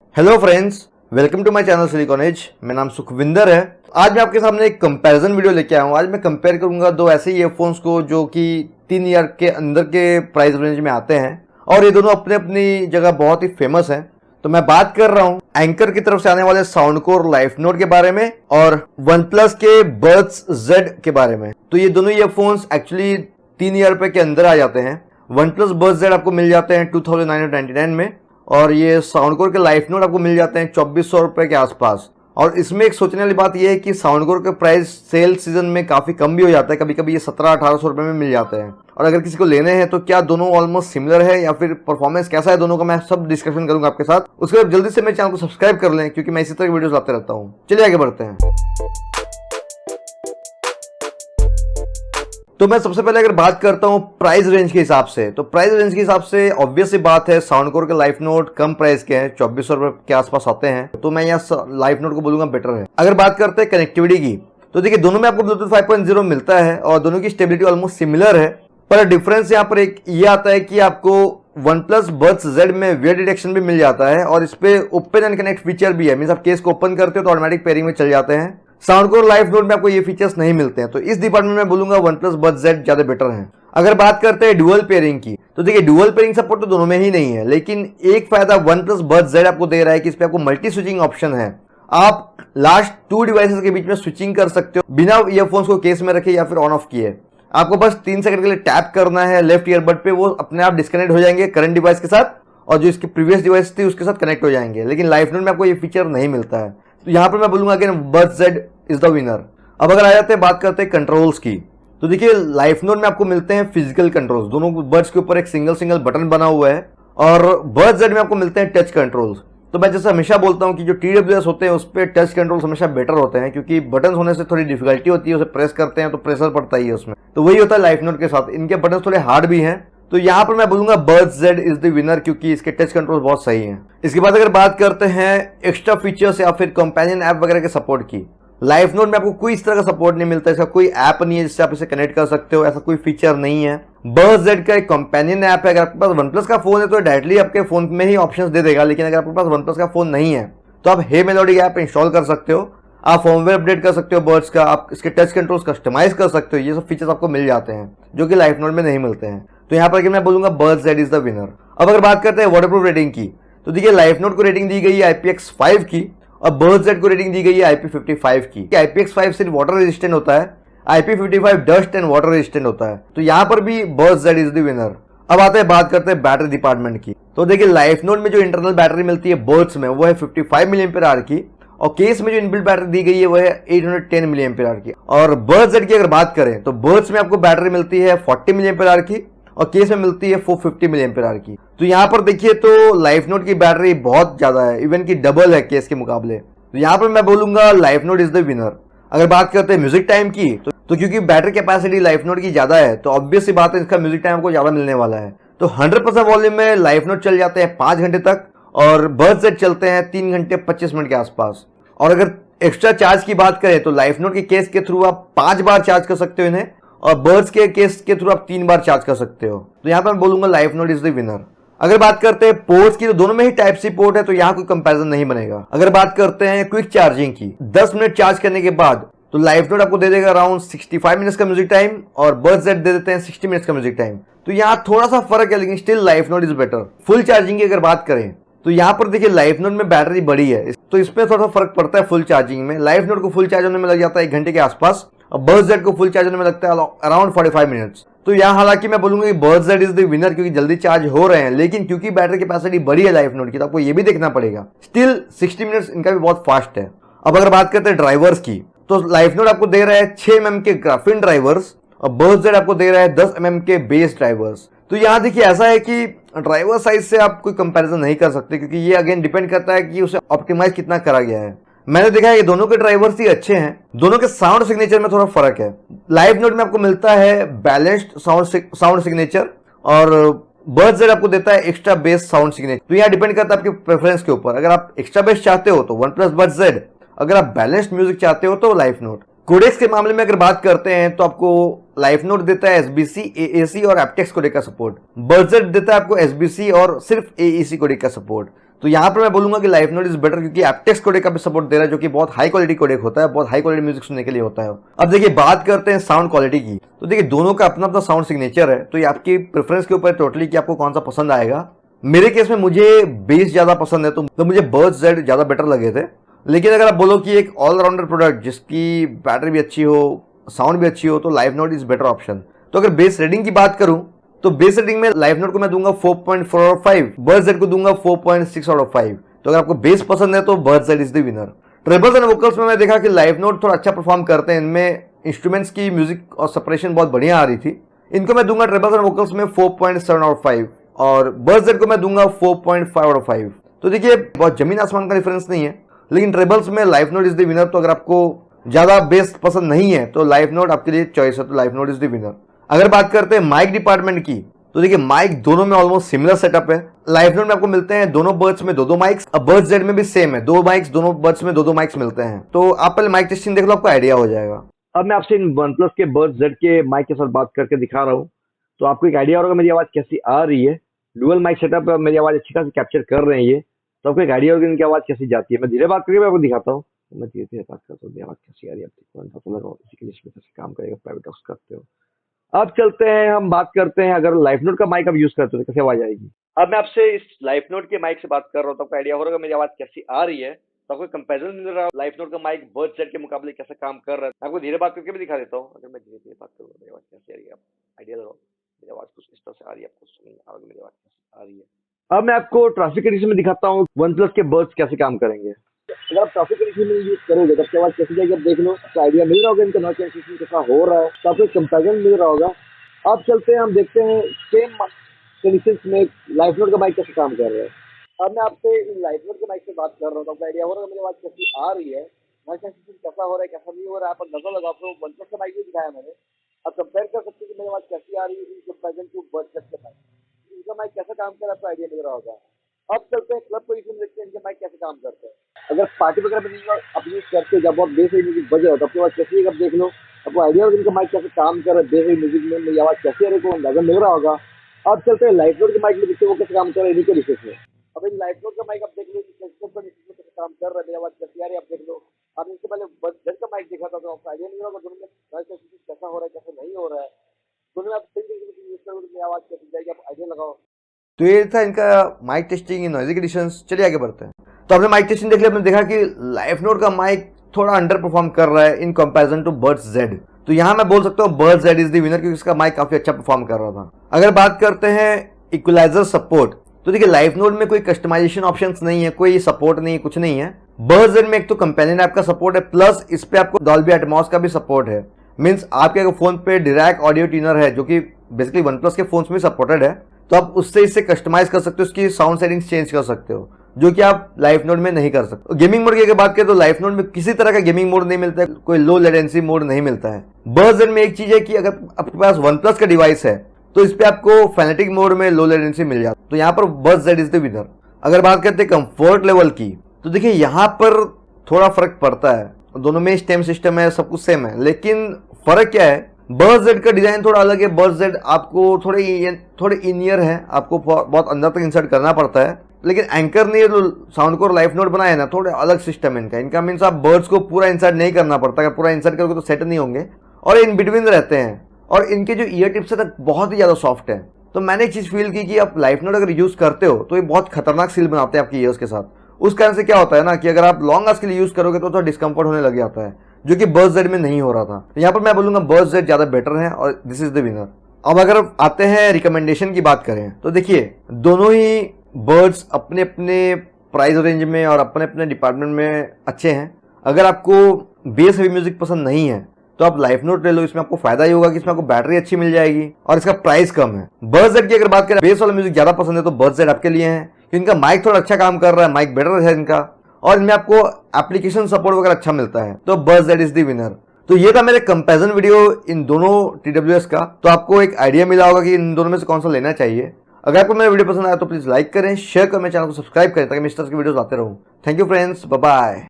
Hello friends, welcome to my channel Silicon Age. मेरा नाम सुखविंदर है। आज मैं आपके सामने एक कंपैरिजन वीडियो लेके आया हूँ। आज मैं कंपेयर करूंगा दो ऐसे ईयरफोन्स को जो कि 3 ईयर के अंदर के प्राइस रेंज में आते हैं और ये दोनों अपने अपनी जगह बहुत ही फेमस हैं। तो मैं बात कर रहा हूँ एंकर की तरफ से आने वाले साउंडकोर लाइफ नोट के बारे में और OnePlus के बड्स Z के बारे में। तो ये दोनों ईयरफोन्स एक्चुअली 3 रुपए के अंदर आ जाते हैं। OnePlus बड्स Z आपको मिल जाते हैं 2999 में और ये साउंडकोर के लाइफ नोट आपको मिल जाते हैं 2400 रुपए के आसपास। और इसमें एक सोचने वाली बात यह है कि साउंडकोर के प्राइस सेल सीजन में काफी कम भी हो जाता है, कभी कभी ये 1700-1800 रुपए में मिल जाते हैं। और अगर किसी को लेने हैं तो क्या दोनों ऑलमोस्ट सिमिलर है या फिर परफॉर्मेंस कैसा है दोनों का, मैं सब डिस्कशन करूंगा आपके साथ। उसके बाद जल्दी से मेरे चैनल को सब्सक्राइब कर लें क्योंकि मैं इसी तरह की वीडियोस लाते रहता हूँ। चलिए आगे बढ़ते हैं। तो मैं सबसे पहले अगर बात करता हूं प्राइस रेंज के हिसाब से, तो प्राइस रेंज के हिसाब से ऑब्वियस सी बात है साउंडकोर के लाइफ नोट कम प्राइस के हैं, 2400 रुपए के आसपास आते हैं। तो मैं यहाँ लाइफ नोट को बोलूंगा बेटर है। अगर बात करते हैं कनेक्टिविटी की, तो देखिए दोनों में आपको ब्लूटूथ 5.0 मिलता है और दोनों की स्टेबिलिटी ऑलमोस्ट सिमिलर है। पर डिफरेंस यहाँ पर एक ये आता है कि आपको OnePlus बड्स Z में वेयर डिटेक्शन भी मिल जाता है और इस पे ओपन एंड कनेक्ट फीचर भी है। मींस आप केस को ओपन करते हो तो ऑटोमेटिक पेयरिंग में चल जाते हैं। साउंडकोर लाइफ नोट में आपको ये फीचर्स नहीं मिलते हैं। तो इस डिपार्टमेंट में बोलूंगा OnePlus बड्स Z ज्यादा बेटर है। अगर बात करते हैं डुअल पेयरिंग की, तो देखिए डुअल पेयरिंग सपोर्ट तो दोनों में ही नहीं है, लेकिन एक फायदा OnePlus बड्स Z आपको दे रहा है कि इस पे आपको मल्टी स्विचिंग ऑप्शन है। आप लास्ट 2 डिवाइसेस के बीच में स्विचिंग कर सकते हो बिना ईयरफोन्स को केस में रखे या फिर ऑन ऑफ किए। आपको बस 3 सेकंड के लिए टैप करना है लेफ्ट ईयरबड पे, वो अपने आप डिस्कनेक्ट हो जाएंगे करंट डिवाइस के साथ और जो इसकी प्रीवियस डिवाइस थी उसके साथ कनेक्ट हो जाएंगे। लेकिन लाइफ नोट में आपको ये फीचर नहीं मिलता है। तो यहाँ पर मैं बोलूंगा again buds Z is the winner. अब अगर आ जाते हैं बात करते हैं कंट्रोल्स की, तो देखिए लाइफ नोट में आपको मिलते हैं फिजिकल कंट्रोल्स, दोनों बड्स के ऊपर एक सिंगल बटन बना हुआ है और बड्स Z में आपको मिलते हैं टच कंट्रोल्स। तो मैं जैसे हमेशा बोलता हूं कि जो TWS होते हैं उस पर टच कंट्रोल्स हमेशा बेटर होते हैं क्योंकि बटन होने से थोड़ी डिफिकल्टी होती है, उसे प्रेस करते हैं तो प्रेशर पड़ता ही है उसमें। तो वही होता है लाइफ नोट के साथ, इनके बटन थोड़े हार्ड भी हैं। तो यहाँ पर मैं बोलूंगा buds Z is the winner क्योंकि इसके टच कंट्रोल बहुत सही हैं। इसके बाद अगर बात करते हैं एक्स्ट्रा फीचर्स या फिर कंपेनियन ऐप वगैरह के सपोर्ट की, लाइफ नोट में आपको कोई इस तरह का सपोर्ट नहीं मिलता। इसका कोई ऐप नहीं है जिससे आप इसे कनेक्ट कर सकते हो, ऐसा कोई फीचर नहीं है। बड्स Z का एक कंपेनियन ऐप है। अगर आपके पास OnePlus का फोन है तो डायरेक्टली आपके फोन में ही ऑप्शंस दे देगा, लेकिन अगर आपके पास OnePlus का फोन नहीं है तो आप हे मेलोडी ऐप इंस्टॉल कर सकते हो, आप फॉर्मवेयर अपडेट कर सकते हो बड्स का, आप इसके टच कंट्रोल्स कस्टमाइज कर सकते हो। ये सब फीचर्स आपको मिल जाते हैं जो कि लाइफ नोट में नहीं मिलते हैं। तो यहाँ पर मैं बोलूंगा buds Z is the winner. अब अगर बात करते हैं वाटरप्रूफ रेटिंग की, तो देखिए लाइफ नोट को रेटिंग दी गई है IPX5 की और बड्स Z को रेटिंग दी गई है IP55 की। IPX5 सिर्फ वाटर रेजिस्टेंट होता है, IP55 dust and water resistant होता है। तो यहाँ पर भी buds Z is the winner. अब आते हैं बात करते हैं बैटरी डिपार्टमेंट की, तो देखिए लाइफ नोट में जो इंटरनल बैटरी मिलती है बड्स में वो है 55 mAh की और केस में जो इनबिल्ट बैटरी दी गई है वो है 810 mAh की। और बड्स Z की अगर बात करें तो बड्स में आपको बैटरी मिलती है 40 mAh की और केस में मिलती है 450 mAh की। तो यहाँ पर देखिए तो लाइफ नोट की बैटरी बहुत ज्यादा है, इवन की डबल है केस के मुकाबले। तो यहाँ पर मैं बोलूंगा life note is the winner. अगर बात करते हैं म्यूजिक टाइम की, तो क्योंकि बैटरी कैपेसिटी लाइफ नोट की ज्यादा है तो ऑब्वियस सी बात है इसका म्यूजिक टाइम आपको ज्यादा मिलने वाला है। तो 100% वॉल्यूम में लाइफ नोट चल जाते हैं 5 घंटे तक और बड्स Z चलते हैं 3 घंटे 25 मिनट के आसपास। और अगर एक्स्ट्रा चार्ज की बात करें तो लाइफ नोट के केस के थ्रू आप 5 बार चार्ज कर सकते हो इन्हें और बड्स के केस के थ्रू आप 3 बार चार्ज कर सकते हो। तो यहाँ पर मैं बोलूंगा life note is the winner. अगर बात करते हैं पोर्ट्स की, तो दोनों में ही टाइप सी पोर्ट है तो यहाँ कोई कंपैरिजन नहीं बनेगा। अगर बात करते हैं क्विक चार्जिंग की, 10 मिनट चार्ज करने के बाद तो लाइफ नोट आपको दे देगा अराउंड 65 मिनट्स का म्यूजिक टाइम और बड्स Z दे देते हैं 60 मिनट्स का म्यूजिक टाइम। तो यहाँ थोड़ा सा फर्क है लेकिन still life note is better. Full charging की अगर बात करें तो यहाँ पर देखिए लाइफ नोट में बैटरी बड़ी है तो इसमें थोड़ा सा फर्क पड़ता है फुल चार्जिंग में। लाइफ नोट को फुल चार्ज होने में लग जाता है 1 घंटे के आसपास और बड्स Z को फुल चार्ज होने में लगता है अराउंड 45 मिनट्स। तो यहाँ हालांकि मैं बोलूंगा कि buds Z is the winner क्योंकि जल्दी चार्ज हो रहे हैं, लेकिन क्योंकि बैटरी कैपेसिटी बड़ी है लाइफ नोट की तो आपको ये भी देखना पड़ेगा, स्टिल 60 मिनट्स इनका भी बहुत फास्ट है। अब अगर बात करते हैं ड्राइवर्स की, तो लाइफ नोट आपको दे रहा है 6 mm के ग्राफीन ड्राइवर्स और बड्स Z आपको दे रहा है 10 mm के बेस ड्राइवर्स। तो यहाँ देखिए ऐसा है कि ड्राइवर साइज से आप कोई कंपैरिजन नहीं कर सकते क्योंकि ये अगेन डिपेंड करता है कि उसे ऑप्टिमाइज कितना करा गया है। मैंने देखा है ये दोनों के ड्राइवर्स ही अच्छे हैं, दोनों के साउंड सिग्नेचर में थोड़ा फर्क है। लाइफ नोट में आपको मिलता है बैलेंस्ड साउंड सिग्नेचर और बड्स Z आपको देता है एक्स्ट्रा बेस साउंड सिग्नेचर। तो यहाँ डिपेंड करता है आपके प्रेफरेंस के ऊपर। अगर आप एक्स्ट्रा बेस चाहते हो तो OnePlus बड्स Z, अगर आप बैलेंस्ड म्यूजिक चाहते हो तो लाइफ नोट। कोडेक्स के मामले में अगर बात करते हैं तो आपको लाइफ नोट देता है SBC, AAC और aptX कोडेक का सपोर्ट। बड्स Z देता है आपको SBC और सिर्फ AEC कोडेक का सपोर्ट। तो यहाँ पर मैं बोलूंगा कि लाइफ नोट इज बेटर क्योंकि एप्टेक्स कोडेक का भी सपोर्ट दे रहा है, जो कि बहुत हाई क्वालिटी कोडेक होता है, बहुत हाई क्वालिटी म्यूजिक सुनने के लिए होता है। अब देखिए बात करते हैं साउंड क्वालिटी की, तो देखिए दोनों का अपना अपना साउंड सिग्नेचर है, तो ये आपकी प्रेफरेंस के ऊपर टोटली कि आपको कौन सा पसंद आएगा। मेरे केस में मुझे बेस ज्यादा पसंद है, तो मुझे बर्ड्स जेड ज्यादा बेटर लगे थे। लेकिन अगर आप बोलो कि एक ऑलराउंडर प्रोडक्ट जिसकी बैटरी भी अच्छी हो, साउंड भी अच्छी हो, तो life note is better option. तो अगर बेस रेटिंग की बात करूं तो बेस रेटिंग में लाइफ नोट को मैं दूंगा 4.4 आउट ऑफ 5, बर्ड्स जेड को दूंगा 4.6 आउट ऑफ 5। तो अगर आपको बेस पसंद है तो birds Z is the winner. Trebles and vocals में मैं देखा कि लाइफ नोट थोड़ा अच्छा परफॉर्म करते हैं, इनमें इंस्ट्रूमेंट्स की म्यूजिक और सेपरेशन बहुत बढ़िया आ रही थी। इनको मैं दूंगा ट्रेबल्स एंड वोकल्स में 4.7 आउट ऑफ 5 और बर्ड्स जेड को मैं दूंगा 4.5 आउट ऑफ 5। तो देखिए बहुत जमीन आसमान का डिफरेंस नहीं है, लेकिन ट्रेबल्स में life note is the winner. तो अगर आपको ज्यादा बेस पसंद नहीं है तो लाइफ नोट आपके लिए चॉइस है, तो life note is the winner. अगर बात करते हैं माइक डिपार्टमेंट की, तो देखिए माइक दोनों में ऑलमोस्ट सिमिलर सेटअप है। लाइफ नोट में आपको मिलते हैं दोनों बर्ड्स में दो माइक्स, अब बर्ड्स जेड में भी सेम है, दो माइक्स, दोनों बर्ड्स में दो माइक्स मिलते हैं। तो आप पहले माइक टेस्टिंग देख लो, आपको आइडिया हो जाएगा। अब मैं आपसे इन OnePlus के बर्ड्स जेड के माइक के साथ बात करके दिखा रहा हूँ, तो आपको एक आइडिया होगा मेरी आवाज कैसी आ रही है। डुअल माइक सेटअप मेरी आवाज अच्छी खासी कैप्चर कर रहे हैं ये, तो आपको एक आइडिया होगा इनकी आवाज कैसी जाती है। मैं धीरे बात करके मैं आपको दिखाता हूँ, मैं धीरे धीरे बात करता हूँ, आवाज कैसी आ रही है आपको इसी के लिए कैसे काम करेगा, प्राइवेट टॉक्स करते हो। अब चलते हैं, हम बात करते हैं अगर लाइफ नोट का माइक आप यूज करते हो तो कैसे आवाज आएगी। अब मैं आपसे इस लाइफ नोट के माइक से बात कर रहा हूँ, तो आपको आइडिया हो रहा है मेरी आवाज कैसी आ रही है, तो आपको कंपैरिजन मिल रहा है लाइफ नोट का माइक बर्ड्स जेड के मुकाबले कैसे काम कर रहा है। आपको धीरे बात करके भी दिखा देता हूँ। अगर मैं धीरे धीरे बात करूँ मेरी आवाज कैसी आ रही है, आप आइडिया लगाओ मेरी आवाज कुछ इस तरह से आ रही है, आपको समझ आ रहा है मेरी आवाज कैसी आ रही है। अब मैं आपको ट्रैफिक कंडीशन में दिखाता हूँ OnePlus के बर्ड्स कैसे काम करेंगे। अगर आप ट्रैफिक कंडीशन में यूज करोगे तो आपकी आवाज कैसी जाएगी, आप देख लो, आपको आइडिया मिल रहा होगा इनका नॉइस कैंसलेशन कैसा हो रहा है, तो आपको एक कंपैरिजन मिल रहा होगा। अब चलते हैं, हम देखते हैं सेम कंडीशंस में लाइफ नोट का माइक कैसे काम कर रहा है। अब मैं आपसे इन लाइफ नोट के माइक से बात कर रहा हूँ, तो आपको आइडिया हो रहा है मेरी आवाज कैसी आ रही है, नॉइस कैंसलेशन कैसा हो रहा है, कैसा नहीं हो रहा है। आप नजर लगाओ, आपको OnePlus का माइक भी दिखाया मैंने, अब कंपेयर कर सकते हैं कि मेरी आवाज कैसी आ रही है in comparison to Birds Z के माइक, इनका माइक कैसा काम कर रहा है आपको आइडिया मिल रहा होगा। अब चलते हैं क्लब पोजीशन में, देखते हैं इनके माइक कैसे काम करते हैं। अगर पार्टी वगैरह में नहीं आप यूज करते हो, जब बहुत बेस म्यूजिक बज रहा है तो आपके पास कैसी है, देख लो, आपको आइडिया होगा इनका माइक कैसे काम कर रहा है, बेस म्यूजिक में मेरी आवाज कैसी आ रही है, अंदाजा मिल रहा होगा। अब चलते हैं लाइफ नोट के माइक में, देखते हैं वो कैसे काम कर रहा है इन्हीं के डिशेस में। अब इन लाइफ नोट का माइक आप देख लो कैसे काम कर रहा है, मेरी आवाज कैसी आ रही है, आप देख लो। आपने इससे पहले जेड का माइक देखा था, तो आपको आइडिया नहीं होगा दोनों में नॉइस कैंसलेशन कैसा हो रहा है, कैसे नहीं हो रहा है। दोनों में आप सही तरीके से यूज करोगे तो मेरी आवाज कैसी जाएगी, आप आइडिया लगाओ। तो ये था इनका mic testing in noisy conditions. चलिए आगे बढ़ते हैं। तो आपने माइक टेस्टिंग देख लिया, आपने देखा कि लाइफ नोट का माइक थोड़ा अंडर परफॉर्म कर रहा है in comparison to Birds Z. तो यहां मैं बोल सकता हूं Birds Z is the winner क्योंकि इसका माइक काफी अच्छा परफॉर्म कर रहा था। अगर बात करते हैं इक्वलाइजर सपोर्ट, तो देखिए लाइफ नोट में कोई कस्टमाइजेशन ऑप्शंस नहीं है, कोई सपोर्ट नहीं है, कुछ नहीं है। बर्ड्स जेड में एक तो कंपेनियन ऐप का सपोर्ट है, प्लस इस पे आपको डॉल्बी एटमॉस का भी सपोर्ट है। मींस आपके फोन पे डायरेक्ट ऑडियो ट्यूनर है जो कि बेसिकली OnePlus के फोन्स में सपोर्टेड है, तो आप उससे इसे कस्टमाइज कर सकते हो, उसकी साउंड सेटिंग्स चेंज कर सकते हो, जो कि आप लाइफ नोट में नहीं कर सकते। गेमिंग मोड की अगर बात करें तो लाइफ नोट में किसी तरह का गेमिंग मोड नहीं मिलता है, कोई लो लेटेंसी मोड नहीं मिलता है। बर्ड्स जेड में एक चीज है कि अगर आपके पास OnePlus का डिवाइस है तो इस पे आपको फैनेटिक मोड में लो लेटेंसी मिल जाता है, तो यहाँ पर birds Z is the winner. अगर बात करते हैं कंफर्ट लेवल की, तो देखिए यहाँ पर थोड़ा फर्क पड़ता है, दोनों में स्टेम सिस्टम है, सब कुछ सेम है, लेकिन फर्क क्या है, बर्ड्स जेड का डिजाइन थोड़ा अलग है। बर्ड्स जेड आपको थोड़े इन ईयर है, आपको बहुत अंदर तक इंसर्ट करना पड़ता है, लेकिन एंकर ने जो साउंड कोर लाइफ नोट बनाया है ना, थोड़े अलग सिस्टम है इनका मीन्स आप बर्ड्स को पूरा इंसर्ट नहीं करना पड़ता, अगर पूरा इंसर्ट करोगे तो सेट नहीं होंगे और इन बिटवीन रहते हैं, और इनके जो ईयर टिप्स है बहुत ही ज्यादा सॉफ्ट है। तो मैंने एक चीज फील की कि आप लाइफ नोट अगर यूज करते हो तो ये बहुत खतरनाक सील बनाते हैं आपके ईयर्स के साथ। उस कारण से क्या होता है ना कि अगर आप लॉन्ग आवर्स के लिए यूज करोगे तो थोड़ा डिस्कंफर्ट होने लग जाता है, जो कि बर्ड्स जेड में नहीं हो रहा था। तो यहाँ पर मैं बोलूंगा बर्ड्स जेड ज्यादा बेटर है और दिस इज द विनर। अब अगर आते हैं रिकमेंडेशन की बात करें तो देखिए दोनों ही बर्ड्स अपने अपने प्राइस रेंज में और अपने अपने डिपार्टमेंट में अच्छे हैं। अगर आपको बेस हेवी म्यूजिक पसंद नहीं है तो आप लाइफ नोट ले लो, इसमें आपको फायदा ही होगा कि इसमें आपको बैटरी अच्छी मिल जाएगी और इसका प्राइस कम है। बर्ड्स जेड की अगर बात करें, बेस वाला म्यूजिक ज्यादा पसंद है तो बर्ड्स जेड आपके लिए है, इनका माइक थोड़ा अच्छा काम कर रहा है, माइक बेटर है इनका, और इनमें आपको एप्लीकेशन सपोर्ट वगैरह अच्छा मिलता है, तो birds Z is the winner. तो ये था मेरे कंपैरिजन वीडियो इन दोनों TWS का। तो आपको एक आइडिया मिला होगा कि इन दोनों में से कौन सा लेना चाहिए। अगर आपको मेरा वीडियो पसंद आया तो प्लीज लाइक करें, शेयर करें, मेरे चैनल को सब्सक्राइब करें ताकि मैं इस तरह की वीडियोस आते रहूं। Thank you friends, bye bye.